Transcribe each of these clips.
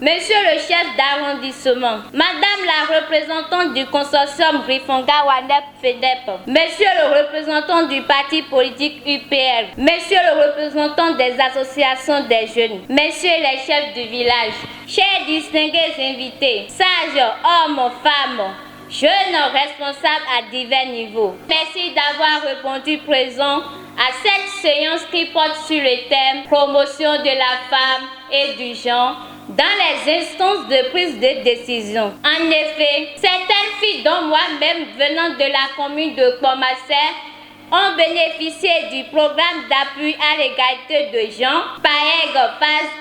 Monsieur le chef d'arrondissement, Madame la représentante du consortium Rifonga Wanep FENEP, Monsieur le représentant du parti politique UPR, Monsieur le représentant des associations des jeunes, Messieurs les chefs du village, chers distingués invités, sages, hommes, femmes, jeunes responsables à divers niveaux. Merci d'avoir répondu présent à cette séance qui porte sur le thème promotion de la femme et du genre dans les instances de prise de décision. En effet, certaines filles, dont moi-même venant de la commune de Pomassé, ont bénéficié du programme d'appui à l'égalité de genre, PAEG phase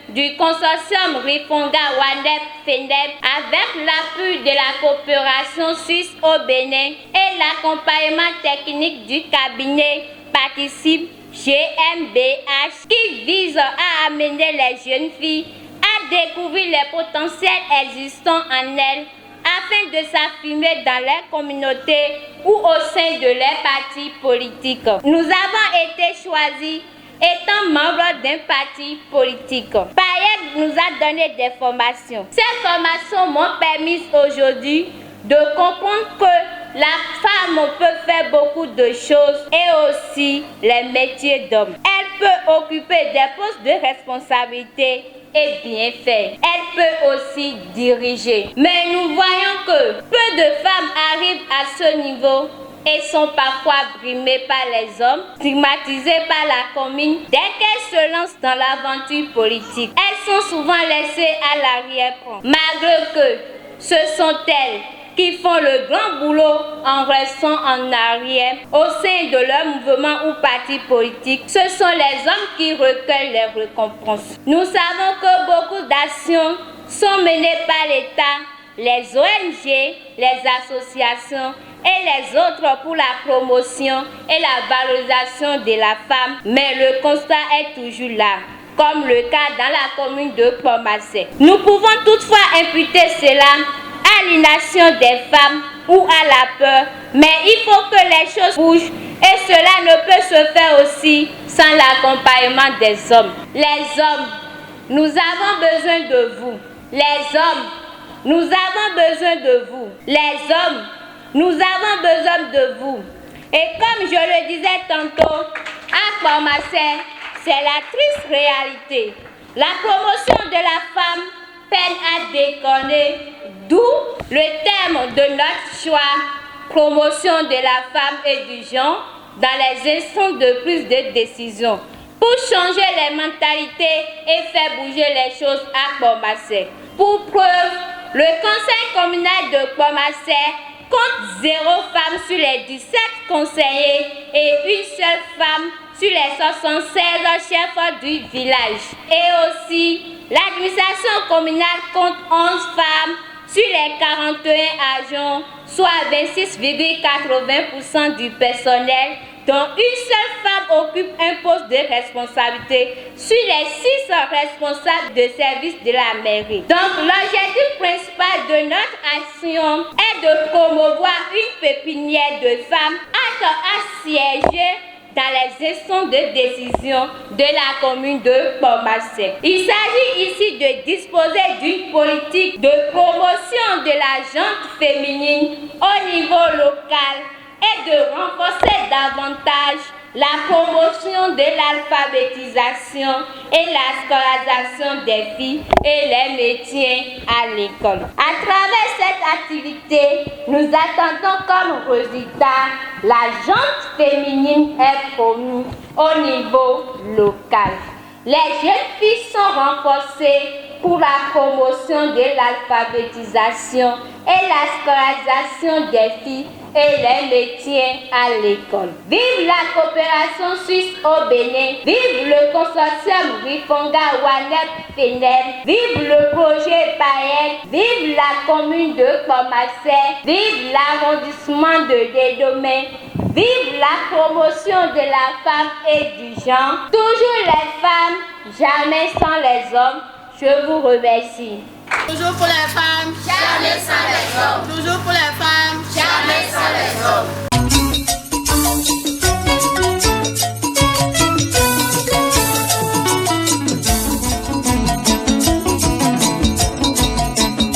1, du consortium Rifonga Wanep FENEP avec l'appui de la coopération suisse au Bénin et l'accompagnement technique du cabinet Participe GmbH qui vise à amener les jeunes filles à découvrir les potentiels existants en elles afin de s'affirmer dans leur communauté ou au sein de leurs partis politiques. Nous avons été choisis étant membres d'un parti politique. PAEG nous a donné des formations. Ces formations m'ont permis aujourd'hui de comprendre que la femme peut faire beaucoup de choses et aussi les métiers d'homme. Elle peut occuper des postes de responsabilité et bien faire. Elle peut aussi diriger. Mais nous voyons que peu de femmes arrivent à ce niveau et sont parfois brimées par les hommes, stigmatisées par la commune dès qu'elles se lancent dans l'aventure politique. Elles sont souvent laissées à l'arrière-plan, malgré que ce sont elles qui font le grand boulot en restant en arrière au sein de leur mouvement ou parti politique. Ce sont les hommes qui recueillent les récompenses. Nous savons que beaucoup d'actions sont menées par l'État, les ONG, les associations et les autres pour la promotion et la valorisation de la femme, mais le constat est toujours là, comme le cas dans la commune de Pomassé. Nous pouvons toutefois imputer cela à l'inaction des femmes ou à la peur, mais il faut que les choses bougent et cela ne peut se faire aussi sans l'accompagnement des hommes. Les hommes, nous avons besoin de vous. Les hommes, nous avons besoin de vous. Les hommes, nous avons besoin de vous. Et comme je le disais tantôt, à Pomassé, c'est la triste réalité. La promotion de la femme peine à déconner, d'où le thème de notre choix, promotion de la femme et du genre dans les instances de prise de décision, pour changer les mentalités et faire bouger les choses à Pomassé. Pour preuve, le conseil communal de Pomassé compte 0 femme sur les 17 conseillers et une seule femme sur les 76 chefs du village. Et aussi, l'administration communale compte 11 femmes sur les 41 agents, soit 26,80% du personnel, dont une seule femme occupe un poste de responsabilité sur les 6 responsables de service de la mairie. Donc, l'objectif principal de notre action est de promouvoir une pépinière de femmes aptes à siéger dans les instances de décision de la commune de Pomassé. Il s'agit ici de disposer d'une politique de promotion de la gente féminine au niveau local et de renforcer davantage la promotion de l'alphabétisation et la scolarisation des filles et les métiers à l'école. À travers cette activité, nous attendons comme résultat la gente féminine est promue au niveau local. Les jeunes filles sont renforcées pour la promotion de l'alphabétisation et la scolarisation des filles et les métiers à l'école. Vive la coopération suisse au Bénin, vive le consortium Rifonga Wanep FENEP, vive le projet PAEG, vive la commune de Pomassé, vive l'arrondissement de Dédomé, vive la promotion de la femme et du genre. Toujours les femmes, jamais sans les hommes. Je vous remercie. Toujours pour les femmes, jamais sans